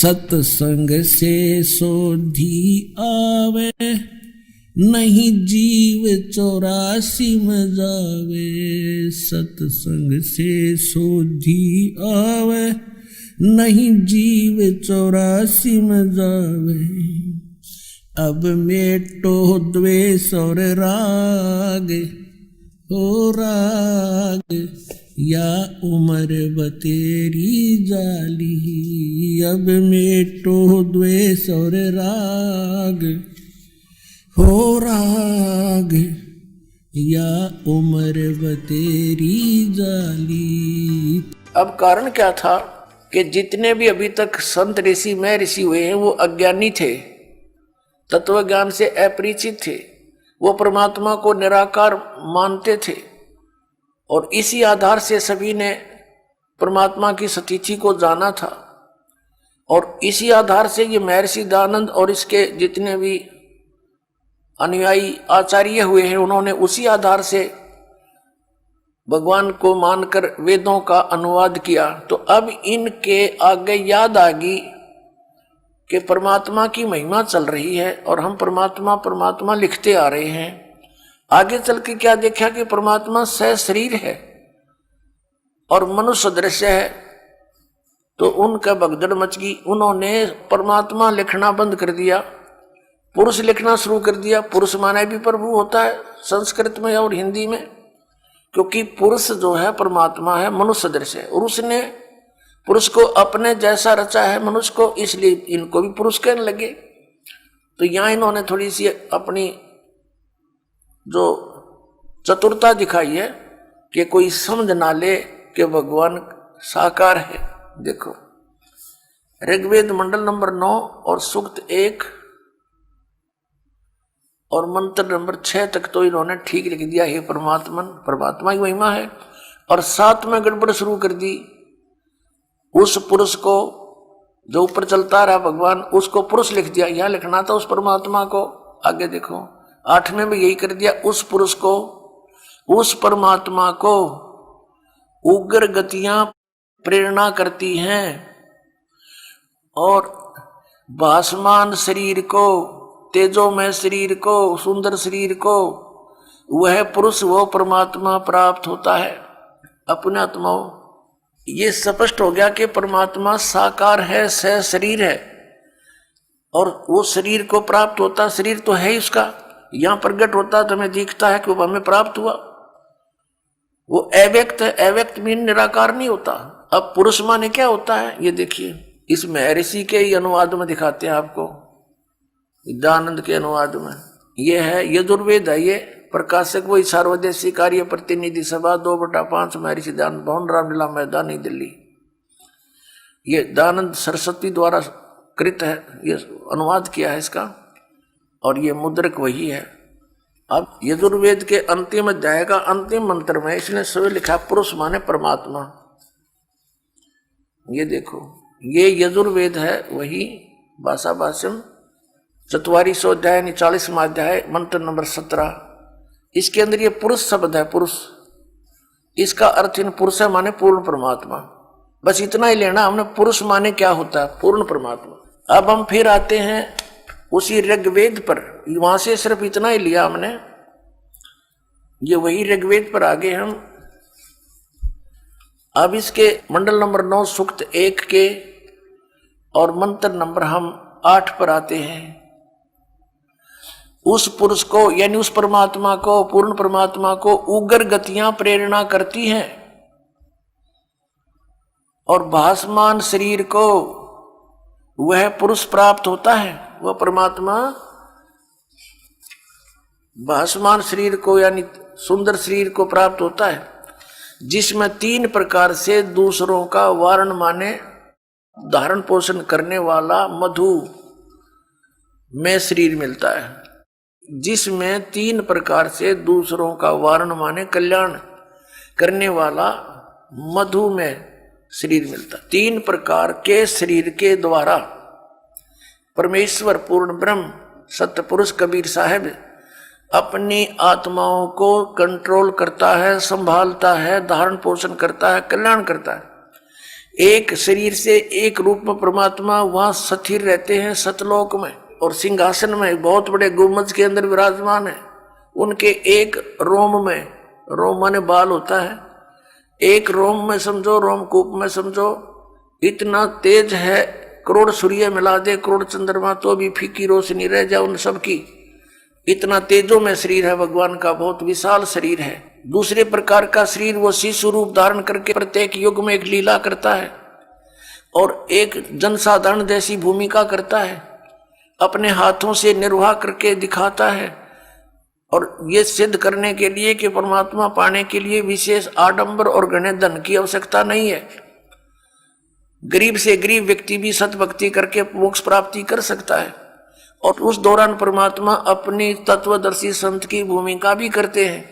सत्संग से सोधी आवे, नहीं जीव 84 में जावे। सत्संग से सोधी आवे, नहीं जीव 84 में जावे। अब मेटो द्वेष और राग, हो राग या उम्र बतेरी जाली। अब मेटो द्वेष और राग, हो राग या उम्र बतेरी जाली। अब कारण क्या था कि जितने भी अभी तक संत ऋषि में ऋषि हुए हैं वो अज्ञानी थे, तत्व ज्ञान से अपरिचित थे, वो परमात्मा को निराकार मानते थे और इसी आधार से सभी ने परमात्मा की सतीथि को जाना था। और इसी आधार से ये महर्षि दयानंद और इसके जितने भी अनुयायी आचार्य हुए हैं उन्होंने उसी आधार से भगवान को मानकर वेदों का अनुवाद किया। तो अब इनके आगे याद आ गई कि परमात्मा की महिमा चल रही है और हम परमात्मा परमात्मा लिखते आ रहे हैं। आगे चल के क्या देखा कि परमात्मा सशरीर है और मनुष्य दृश्य है, तो उनका भगदड़ मच गई। उन्होंने परमात्मा लिखना बंद कर दिया, पुरुष लिखना शुरू कर दिया। पुरुष माने भी प्रभु होता है संस्कृत में और हिंदी में, क्योंकि पुरुष जो है परमात्मा है, मनुष्य दृश्य है और उसने पुरुष को अपने जैसा रचा है मनुष्य को, इसलिए इनको भी पुरुष कहने लगे। तो यहां इन्होंने थोड़ी सी अपनी जो चतुरता दिखाई है कि कोई समझ ना ले कि भगवान साकार है। देखो ऋग्वेद मंडल नंबर 9 और सूक्त 1 और मंत्र नंबर 6 तक तो इन्होंने ठीक लिख दिया, हे परमात्मा की महिमा है। और 7 में गड़बड़ शुरू कर दी। उस पुरुष को जो ऊपर चलता रहा भगवान, उसको पुरुष लिख दिया, यहां लिखना था उस परमात्मा को। आगे देखो 8 में भी यही कर दिया, उस पुरुष को, उस परमात्मा को उग्र गतियां प्रेरणा करती हैं और भासमान शरीर को, तेजोमय शरीर को, सुंदर शरीर को वह पुरुष वो परमात्मा प्राप्त होता है अपने आत्माओं। ये स्पष्ट हो गया कि परमात्मा साकार है, सशरीर है और वो शरीर को प्राप्त होता, शरीर तो है ही उसका, यहां प्रकट होता तो हमें दिखता है कि वो हमें प्राप्त हुआ। वो अव्यक्त है, अव्यक्त मीन निराकार नहीं होता। अब पुरुष माने क्या होता है ये देखिए, इस महर्षि के ही अनुवाद में दिखाते हैं आपको, दयानंद के अनुवाद में। ये है यजुर्वेद है, ये प्रकाशक वही सार्वदेशी कार्य प्रतिनिधि सभा 2/5 महर्षि दयानंद भवन रामलीला मैदान नई दिल्ली। ये दयानंद सरस्वती द्वारा कृत है, ये अनुवाद किया है इसका और ये मुद्रक वही है। अब यजुर्वेद के अंतिम अध्याय का अंतिम मंत्र में इसने स्वयं लिखा पुरुष माने परमात्मा। ये देखो ये यजुर्वेद है वही, भाषा भाष्यम 4400 अध्याय 40वां अध्याय मंत्र नंबर 17। इसके अंदर ये पुरुष शब्द है, पुरुष, इसका अर्थ इन पुरुष है माने पूर्ण परमात्मा। बस इतना ही लेना हमने, पुरुष माने क्या होता है, पूर्ण परमात्मा। अब हम फिर आते हैं उसी ऋग्वेद पर, वहां से सिर्फ इतना ही लिया हमने, ये वही ऋग्वेद पर आगे हम। अब इसके मंडल नंबर 9 सूक्त 1 के और मंत्र नंबर हम 8 पर आते हैं। उस पुरुष को यानी उस परमात्मा को, पूर्ण परमात्मा को उग्र गतियां प्रेरणा करती हैं और भासमान शरीर को वह पुरुष प्राप्त होता है। वह परमात्मा भासमान शरीर को यानी सुंदर शरीर को प्राप्त होता है, जिसमें 3 प्रकार से दूसरों का वारण माने धारण पोषण करने वाला मधु में शरीर मिलता है, जिसमें 3 प्रकार से दूसरों का वारण माने कल्याण करने वाला मधु में शरीर मिलता है। 3 प्रकार के शरीर के द्वारा परमेश्वर पूर्ण ब्रह्म सत्य पुरुष कबीर साहब अपनी आत्माओं को कंट्रोल करता है, संभालता है, धारण पोषण करता है, कल्याण करता है। एक शरीर से एक रूप में परमात्मा वहां स्थिर रहते हैं सतलोक में, और सिंहासन में बहुत बड़े गुम्बज के अंदर विराजमान है। उनके एक रोम में, रोम माने बाल होता है, एक रोम में समझो, रोमकूप में समझो, इतना तेज है, करोड़ सूर्य मिला दे, करोड़ चंद्रमा, तो भी फीकी रोशनी रह जाए उन सब की, इतना तेजों में शरीर है भगवान का, बहुत विशाल शरीर है। दूसरे प्रकार का शरीर वो शिशु रूप धारण करके प्रत्येक युग में एक लीला करता है और एक जनसाधारण जैसी भूमिका करता है, अपने हाथों से निर्वाह करके दिखाता है। और ये सिद्ध करने के लिए कि परमात्मा पाने के लिए विशेष आडंबर और घने धन की आवश्यकता नहीं है, गरीब से गरीब व्यक्ति भी सतभक्ति करके मोक्ष प्राप्ति कर सकता है। और उस दौरान परमात्मा अपनी तत्वदर्शी संत की भूमिका भी करते हैं।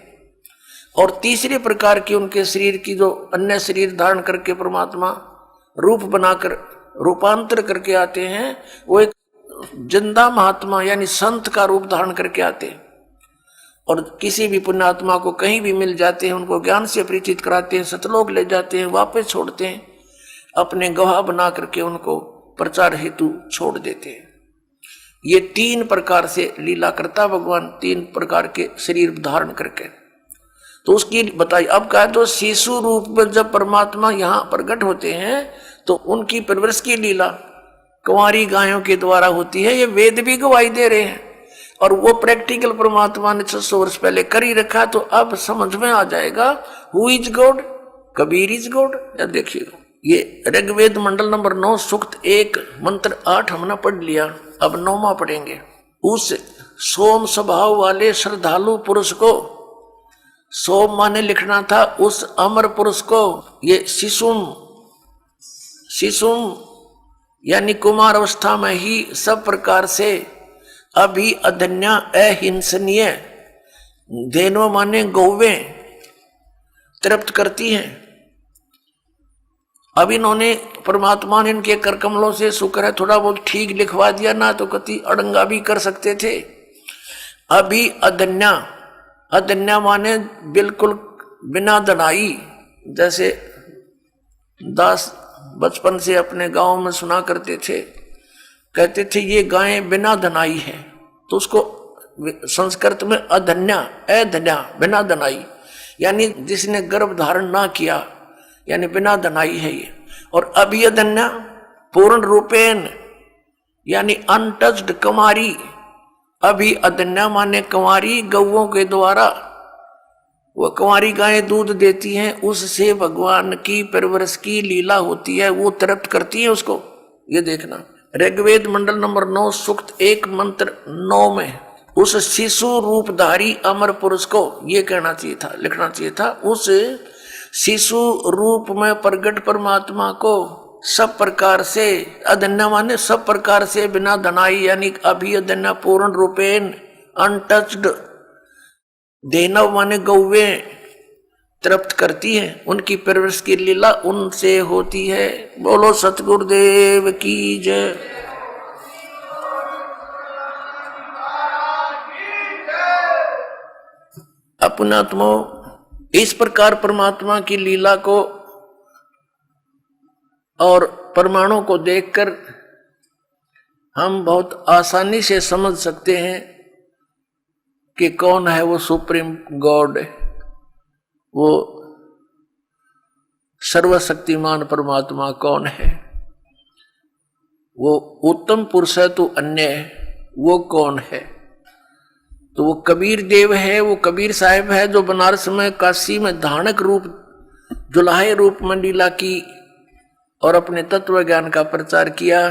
और तीसरे प्रकार की उनके शरीर की जो अन्य शरीर धारण करके परमात्मा रूप बनाकर रूपांतर करके आते हैं, वो एक जिंदा महात्मा यानी संत का रूप धारण करके आते हैं। और किसी भी पुण्यात्मा को कहीं भी मिल जाते हैं, उनको ज्ञान से परिचित कराते हैं, सतलोक ले जाते हैं, वापस छोड़ते हैं, अपने गवाह बना करके उनको प्रचार हेतु छोड़ देते हैं। ये तीन प्रकार से लीला करता भगवान, तीन प्रकार के शरीर धारण करके। तो उसकी बताई अब कहा, तो शिशु रूप में जब परमात्मा यहाँ प्रकट होते हैं तो उनकी परवरिश की लीला कुंवारी गायों के द्वारा होती है। ये वेद भी गवाही दे रहे हैं और वो प्रैक्टिकल परमात्मा ने 600 वर्ष पहले कर ही रखा। तो अब समझ में आ जाएगा who is God, Kabir is God. या देखिएगा, ये ऋग्वेद मंडल नंबर 9 सूक्त 1 मंत्र 8 हमने पढ़ लिया, अब 9वां पढ़ेंगे। उस सोम स्वभाव वाले श्रद्धालु पुरुष को, सोम माने लिखना था उस अमर पुरुष को, ये शिशुम, शिशुम यानी कुमार अवस्था में ही सब प्रकार से अभी अधन्या अहिंसनीय, धेनो माने गौवें तृप्त करती हैं। अब इन्होंने परमात्मा ने इनके कर कमलों से शुक्र है थोड़ा बहुत ठीक लिखवा दिया, ना तो कति अड़ंगा भी कर सकते थे। अभी अधन्या, अधन्या माने बिल्कुल बिना दनाई, जैसे दास बचपन से अपने गांव में सुना करते थे, कहते थे ये गायें बिना धनाई है, तो उसको संस्कृत में अधन्या, अधन्या बिना धनाई, यानी जिसने गर्भ धारण ना किया, यानी बिना धनाई है ये। और अभी अधन्या पूर्ण रूपेण यानी अनटच्ड कुमारी, अभी अधन्या माने कुंवारी गौओं के द्वारा, वो कुंवारी गायें दूध देती हैं, उससे भगवान की परवरिश की लीला होती है, वो तृप्त करती है उसको। ये देखना ऋग्वेद मंडल नंबर 9 सूक्त 1 मंत्र 9 में उस शिशु रूपधारी अमर पुरुष को ये कहना चाहिए था, लिखना चाहिए था, उस शिशु रूप में प्रगट परमात्मा को सब प्रकार से, अधन्या माने सब प्रकार से बिना धनाई, यानी अभी अधन्या पूर्ण रूपेण अनटच्ड, देनव माने गौवें तृप्त करती है, उनकी परवरिश की लीला उनसे होती है। बोलो सतगुरुदेव की जय। अपनात्मो, इस प्रकार परमात्मा की लीला को और परमाणु को देखकर हम बहुत आसानी से समझ सकते हैं कि कौन है वो सुप्रीम गॉड, वो सर्वशक्तिमान परमात्मा कौन है, वो उत्तम पुरुष है तो अन्य है, वो कौन है। तो वो कबीर देव है, वो कबीर साहिब है जो बनारस में काशी में धानक रूप जुलाहे रूप में लीला की और अपने तत्व ज्ञान का प्रचार किया।